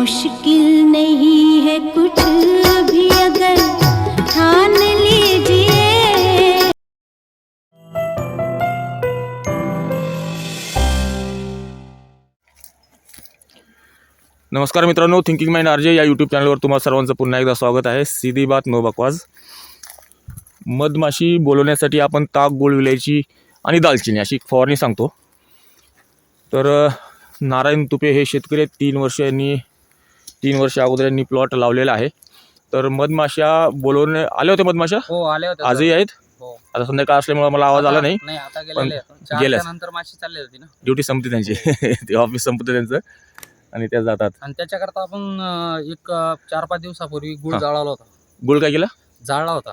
मुश्किल नहीं है कुछ भी अगर ठान लीजिए। नमस्कार मित्रांनो, थिंकिंग माइंड आरजे या यूट्यूब चॅनलवर तुम्हाला सर्वांचं पुन्हा एकदा स्वागत आहे। सीधी बात नो बकवास। मधमाशी बोलवण्यासाठी आपण ताक, गोड विलायची आणि दालचिनी अशी फवारणी सांगतो। तर नारायण तुपे हे शेतकरी आहेत। 3 वर्ष अगोदर यांनी प्लॉट लावलेला आहे। तर मधमाशा बोलवणे आले होते मधमाशा? हो, आले होते। आजही आहेत? हो। आता संध्याकाळ असल्यामुळे मला आवाज आला नाही। नाही, आता गेलेले आहेत। गेल्यास नंतर माशी चालली होती ना, ड्युटी संपते त्यांची ते ऑफिस संपते त्यांचं आणि त्या जातात। आणि त्याच्याकरता आपण एक 4-5 दिवसापूर्वी गुळ जाळला होता। गुळ काय केला? जाळला होता।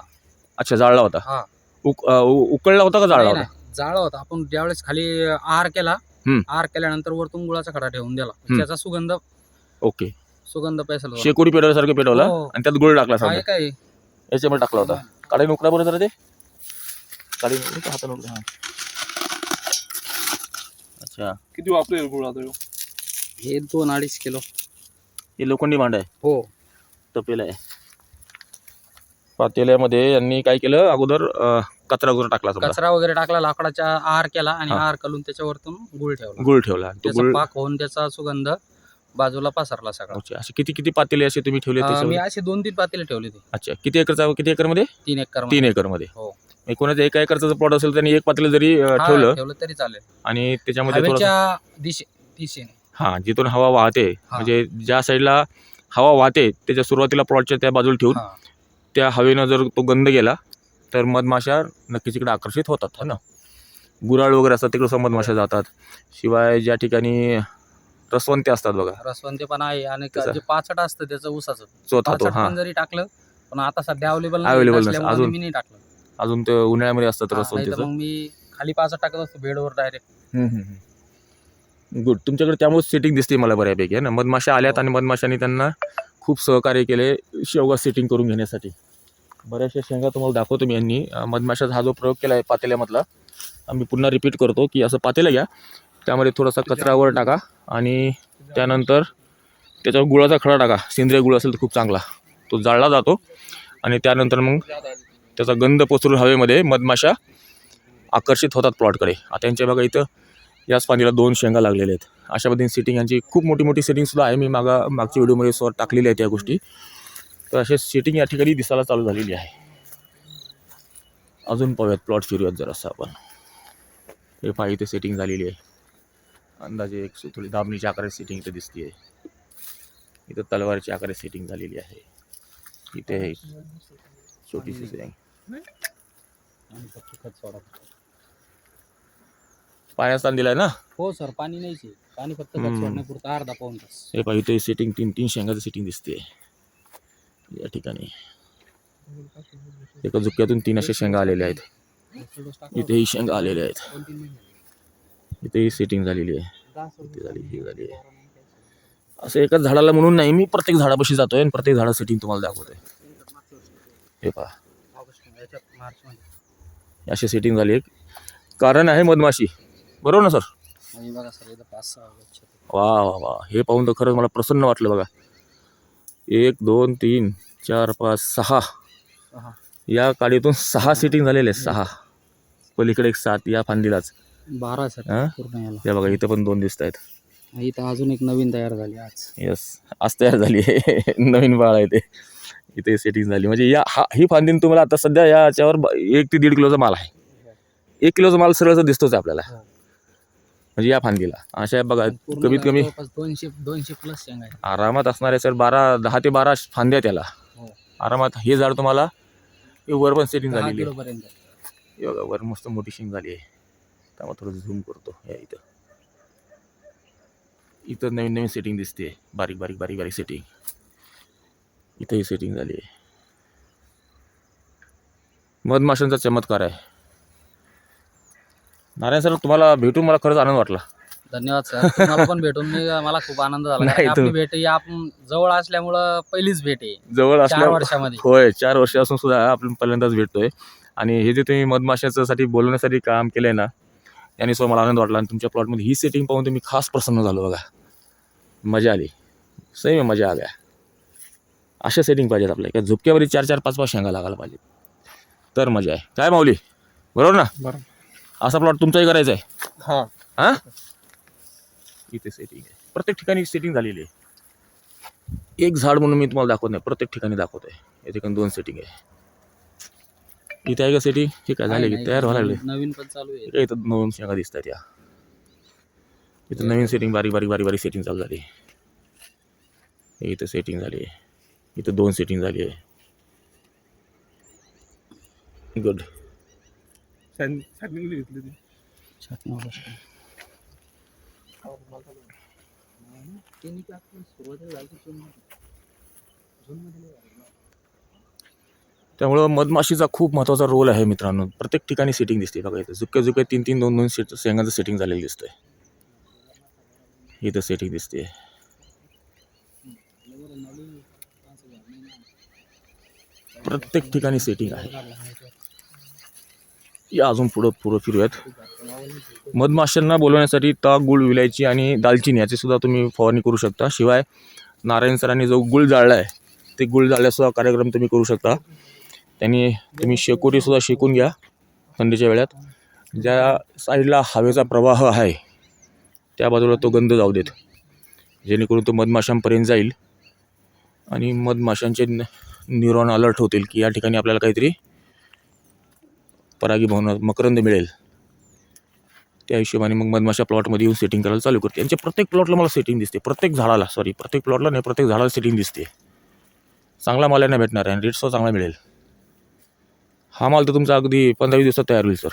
अच्छा, जाळला होता। हा, उकळला होता का जाळला होता? जाळला होता। आपण ज्यावेळेस खाली आहार केला, आहार केल्यानंतर वरतून गुळाचा खडा ठेवून दिला, त्याचा सुगंध ओके पैसा शेकोडी पेटवल्यासारखं पेटवला आणि त्यात गुळ टाकला समजा। काय याच्यामध्ये टाकला होता। काढी उकडा बरं जरा ते काढी हाताने उकडा। अच्छा, किती वापरेल गुळ आता ह्यो? हे 2-2.5 किलो। हे लोखंडी भांड आहे, हो, तपेला आहे। पातेल्यामध्ये यांनी काय केलं, अगोदर कचरा वगैरे टाकला समजा, कचरा वगैरे टाकला, लाकडाचा आहार केला आणि आहार करून त्याच्यावरतून गुळ ठेवला। गुळ ठेवला, तो त्याचा गुळ पाक होऊन त्याचा सुगंध बाजूला पसरला सगळा। अच्छा, असे किती पातेले असे तुम्ही ठेवले मी त्याच्यावर? असे 2-3 पातेले ठेवले ते। अच्छा, किती एकर मध्ये? 3 एकर। 3 एकर मध्ये। हो, कोणाचा 1 एकरचा प्लॉट असेल त्यांनी एक पातेलं जरी ठेवलं तरी चालेल। आणि त्याच्यामध्ये हवेच्या दिशेने हा, जिथून हवा वाहते म्हणजे ज्या साईडला हवा वाहते त्याच्या सुरुवातीला प्लॉटच्या त्या बाजूला ठेवून त्या हवेनं जर तो गंध गेला तर मधमाशा नक्कीच इकडे आकर्षित होतात, है ना। गुराळ वगैरे असतात तिकडे मधमाशा जातात। शिवाय ज्या ठिकाणी रसवंते असतात बघा, रसवंते पण आहे आणि जे पाचट असतं त्याचं ऊसाचं चोथा तो पण जरी टाकलं, पण आता सध्या अवेलेबल अजून मी नाही टाकलं। अजून ते उन्हाळ्यामध्ये असतात रसवंतेचं। मग मी खाली पाचट टाकत असतो बेडवर डायरेक्ट। गुड, तुमच्याकडे त्यामुळे सेटिंग दिसते मला बऱ्यापैकी, आहे ना। मधमाशा आल्यात आणि मधमाशांनी त्यांना खूप सहकार्य केले शेवगा सेटिंग करून घेण्यासाठी। बऱ्याचशा शेंगा तुम्हाला दाखवतो मी। यांनी मधमाशाचा हा जो प्रयोग केला आहे पातेल्यामधला, आम्ही पुन्हा रिपीट करतो की असं पातेलं घ्या, त्यामध्ये थोडासा कचरा वर टाका आणि त्यानंतर त्याच्यावर गुळाचा खडा टाका। सेंद्रिय गुळ असेल तर खूप चांगला, तो जाळला जातो आणि त्यानंतर मग त्याचा गंध पसरून हवेमध्ये मधमाशा आकर्षित होतात प्लॉटकडे। आता यांच्या बघा इथं याच फांदीला 2 शेंगा लागलेल्या आहेत। अशा पद्धतीने सेटिंग यांची खूप मोठी सेटिंगसुद्धा आहे, मी मागच्या व्हिडिओमध्ये टाकलेली आहे त्या गोष्टी। तर असे सेटिंग या ठिकाणी दिसायला चालू झालेली आहे। अजून पाहूयात, प्लॉट फिरूयात जरासं आपण। हे पहा, इथे सेटिंग झालेली आहे, अंदाजे एक थोडी दाबणीच्या आकाराची सेटिंग इथे दिसते आहे। इथं तलवारच्या आकाराची सेटिंग झालेली आहे। इथे छोटीशी सेटिंग, पाण्याचा दिलाय ना? हो सर, पाणी नाहीच, पाणी फक्त सोडण्यापुरतं अर्धा पाऊण तास। हे पहा, इथे सेटिंग 3 शेंगाचं सेटिंग दिसते या ठिकाणी। एका झुक्क्यातून 3 अशा शेंगा आलेल्या आहेत। इथेही शेंगा आलेल्या आहेत, इथेही सेटिंग झालेली आहे, इथे झाली, ही झाली आहे। असं एकाच झाडाला म्हणून नाही, मी प्रत्येक झाडापाशी जातोय आणि प्रत्येक झाडा सेटिंग तुम्हाला दाखवतोय। हे पहा, अशी सेटिंग झाली आहे। कारण आहे मधमाशी, बरोबर ना सर? वा वा वा, हे पाहून तर खरंच मला प्रसन्न वाटलं बघा। 1 2 3 4 5 6 या काडीतून 6 सेटिंग झालेले आहेत। 6 पलीकडे एक 7 या फांदीलाच 12 सर पूर्ण याला। हे बघा, इथं पण 2 दिसत आहेत। इथं अजून एक नवीन तयार झाली आज। यस, आज तयार झाली आहे नवीन बाळ आहे ते। इथे सेटिंग झाली म्हणजे ही फांदीन तुम्हाला आता सध्या याच्यावर 1 ते 1.5 किलोचा माल आहे। 1 किलोचा माल सरळ दिसतोच आपल्याला, म्हणजे या फांदीला अशा बघा कमीत कमी 200 प्लस शेंगा आहेत आरामात असणारे सर। 10 ते 12 फांद्या त्याला आरामात। हे झाड तुम्हाला वर पण सेटिंग झालेली आहे बघा, वर मस्त मोठी शेंग झाली आहे। त्यामुळे थोडं झूम करतो, या इथं नवीन सेटिंग दिसते, बारीक सेटिंग। इथेही सेटिंग झाली आहे। मधमाशांचा चमत्कार आहे। नारायण सर, तुम्हाला भेटून मला खरंच आनंद वाटला। धन्यवाद सर, तुम्हाला पण भेटून मला खूप आनंद झाला। आपली भेट ही आपण जवळ असल्यामुळं पहिलीच भेट आहे जवळ 4 वर्षामध्ये। होय, 4 वर्षापासून सुद्धा आपण पहिल्यांदाच भेटतोय। आणि हे जे तुम्ही मधमाशांसाठी बोलवण्यासाठी काम केलंय ना, याने सुद्धा मला आनंद वाटला। आणि तुमच्या प्लॉटमध्ये ही सेटिंग पाहून तुम्ही खास प्रसन्न झालो बघा, मजा आली। सही में मजा आ गया. अशा सेटिंग पाहिजेत आपल्या, का झुपक्यावरी 4-4-5-5 शेंगा लागायला पाहिजे, तर मजा आहे. काय माऊली, बरोबर ना? बरोबर. असा प्लॉट तुमचाही करायचा आहे. हा. हां, इथे सेटिंग आहे, प्रत्येक ठिकाणी सेटिंग झालेली आहे. एक झाड म्हणून मी तुम्हाला दाखवत नाही, प्रत्येक ठिकाणी दाखवत आहे. या ठिकाणी 2 सेटिंग आहे. इथे आहे का सेटिंग? ठीक आहे, झाले की तयार व्हायला लागले. नवीन पण चालू आहे. ठीक आहे, इथं 2 शेंगा दिसत आहेत. या इथं नवीन सेटिंग बारीक बारीक बारीक बारीक सेटिंग चालू झाली. इथं सेटिंग झाली आहे, इथं 2 सेटिंग झाली आहे. गुड. त्यामुळं मधमाशीचा खूप महत्त्वाचा रोल आहे मित्रांनो. प्रत्येक ठिकाणी सेटिंग दिसते बघा. इथं झुक्या झुक्या 3-3 2-2 शेंगाचं सेटिंग झालेलं दिसतंय. इथं सेटिंग दिसते. प्रत्येक ठिकाणी सेटिंग आहे. या अजून पुढं फिरूयात. मधमाशांना बोलवण्यासाठी ताक, गुळ, विलायची आणि दालचिनी याची सुद्धा तुम्ही फवारणी करू शकता. शिवाय नारायण सरांनी जो गुळ जाळला आहे, ते गुळ जाळल्यासुद्धा कार्यक्रम तुम्ही करू शकता. त्यांनी तुम्ही शेकोटीसुद्धा शेकून घ्या थंडीच्या वेळात. ज्या साईडला हवेचा प्रवाह आहे त्या बाजूला तो गंध जाऊ देत, जेणेकरून तो मधमाशांपर्यंत जाईल आणि मधमाशांचे न्यूरॉन अलर्ट होतील की या ठिकाणी आपल्याला काहीतरी परागीभवन मकरंद मिळेल. त्या हिशोबाने मग मधमाशा प्लॉटमध्ये येऊन सेटिंग करायला चालू करते. यांच्या प्रत्येक प्लॉटला मला सेटिंग दिसते, प्रत्येक प्लॉटला नाही, प्रत्येक झाडाला सेटिंग दिसते. चांगला माल यांना भेटणार आहे आणि रेटसुद्धा चांगला मिळेल. हा माल तर तुमचा अगदी 15-20 दिवसात तयार होईल सर.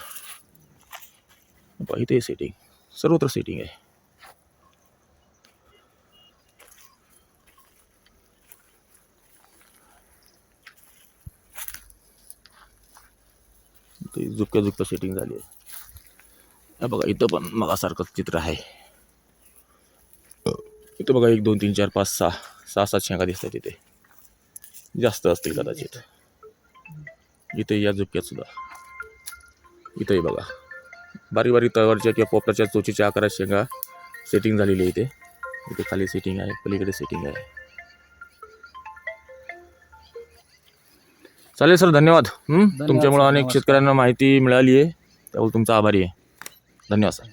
इथे सेटिंग, सर्वत्र सेटिंग आहे. झुक्या सेटिंग झाली आहे. बघा इथं पण मगासारखंच चित्र आहे. इथं बघा 1 2 3 4 5 6 शेंगा दिसतात. इथे जास्त असतील कदाचित. इथे या झुक्यात सुद्धा इथंही बघा बारीक बारीक तळवरच्या किंवा पोपटाच्या चोचीच्या आकारात शेंगा सेटिंग झालेली आहे. इथे खाली सेटिंग आहे, पलीकडे सेटिंग आहे. चालेल सर, धन्यवाद. तुमच्यामुळे अनेक शेतकऱ्यांना माहिती मिळाली आहे, त्यामुळे तुमचा आभारी आहे. धन्यवाद सर.